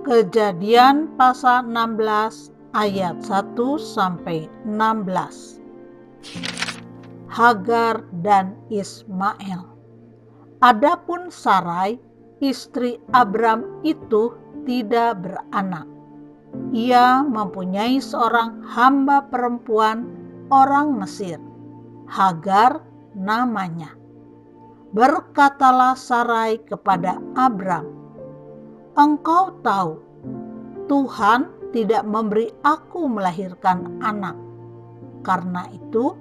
Kejadian pasal 16 ayat 1-16. Hagar dan Ismail. Adapun Sarai, istri Abram itu tidak beranak. Ia mempunyai seorang hamba perempuan orang Mesir, Hagar namanya. Berkatalah Sarai kepada Abram, "Engkau tahu, Tuhan tidak memberi aku melahirkan anak. Karena itu,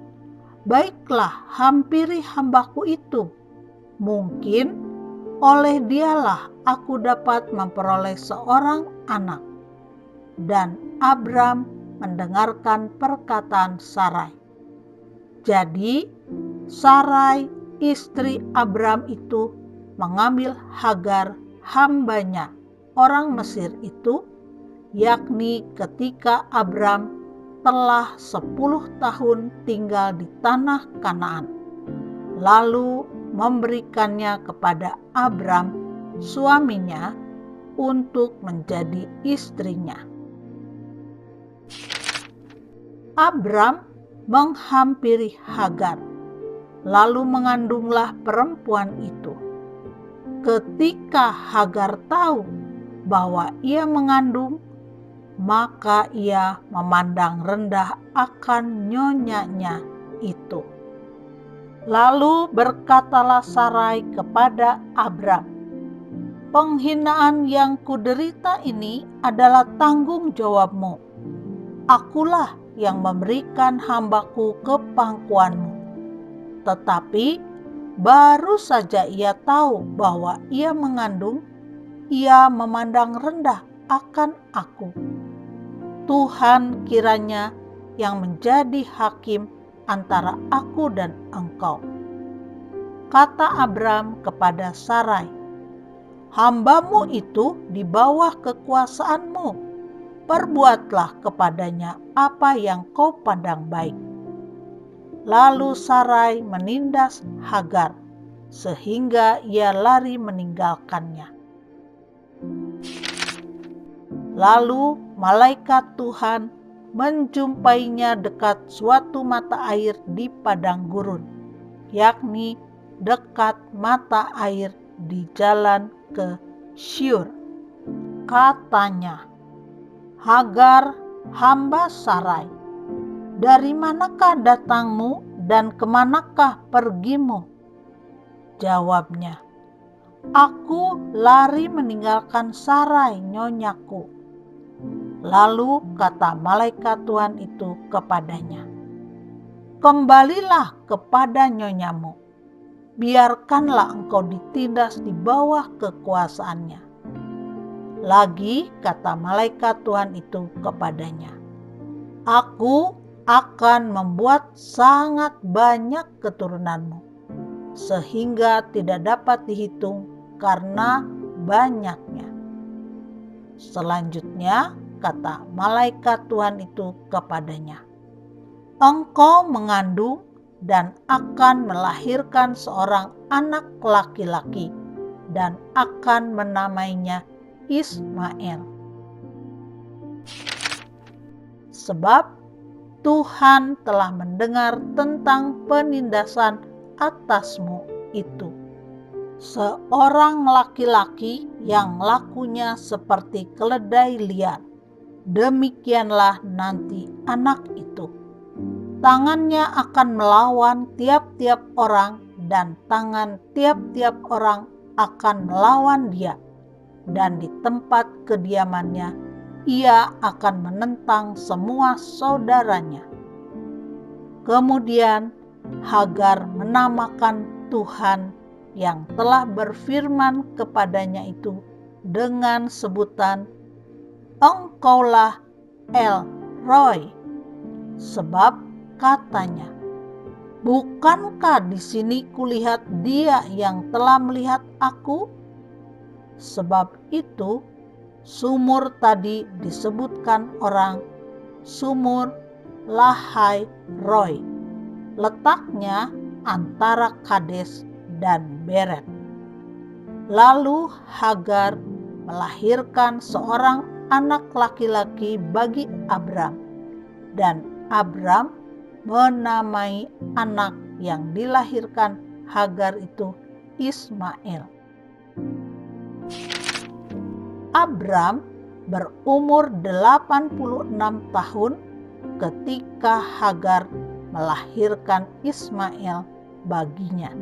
baiklah hampiri hambaku itu. Mungkin oleh dialah aku dapat memperoleh seorang anak." Dan Abram mendengarkan perkataan Sarai. Jadi Sarai, istri Abram itu mengambil Hagar, hambanya orang Mesir itu, yakni ketika Abram telah 10 tahun tinggal di tanah Kanaan, lalu memberikannya kepada Abram, suaminya, untuk menjadi istrinya. Abram menghampiri Hagar, lalu mengandunglah perempuan itu. Ketika Hagar tahu bahwa ia mengandung, maka ia memandang rendah akan nyonyanya itu. Lalu berkatalah Sarai kepada Abram, "Penghinaan yang kuderita ini adalah tanggung jawabmu. Akulah yang memberikan hambaku ke pangkuanmu." Tetapi baru saja ia tahu bahwa ia mengandung, ia memandang rendah akan aku. Tuhan kiranya yang menjadi hakim antara aku dan engkau. Kata Abram kepada Sarai, "Hambamu itu di bawah kekuasaanmu. Perbuatlah kepadanya apa yang kau pandang baik." Lalu Sarai menindas Hagar, sehingga ia lari meninggalkannya. Lalu malaikat Tuhan menjumpainya dekat suatu mata air di padang gurun, yakni dekat mata air di jalan ke Syur. Katanya, "Hagar, hamba Sarai, dari manakah datangmu dan kemanakah pergimu?" Jawabnya, "Aku lari meninggalkan Sarai, nyonyaku." Lalu kata malaikat Tuhan itu kepadanya, "Kembalilah kepada nyonyamu, biarkanlah engkau ditindas di bawah kekuasaannya." Lagi kata malaikat Tuhan itu kepadanya, "Aku akan membuat sangat banyak keturunanmu, sehingga tidak dapat dihitung karena banyaknya." Selanjutnya kata malaikat Tuhan itu kepadanya, "Engkau mengandung dan akan melahirkan seorang anak laki-laki dan akan menamainya Ismail. Sebab Tuhan telah mendengar tentang penindasan atasmu itu, seorang laki-laki yang lakunya seperti keledai liar. Demikianlah nanti anak itu. Tangannya akan melawan tiap-tiap orang, dan tangan tiap-tiap orang akan melawan dia. Dan di tempat kediamannya, ia akan menentang semua saudaranya." Kemudian Hagar menamakan Tuhan yang telah berfirman kepadanya itu dengan sebutan, "Engkaulah El Roi," sebab katanya, "Bukankah di sini kulihat Dia yang telah melihat aku?" Sebab itu sumur tadi disebutkan orang Sumur Lahai Roi, letaknya antara Kades dan Beret. Lalu Hagar melahirkan seorang anak laki-laki bagi Abram, dan Abram menamai anak yang dilahirkan Hagar itu Ismail. Abram berumur 86 tahun ketika Hagar melahirkan Ismail baginya.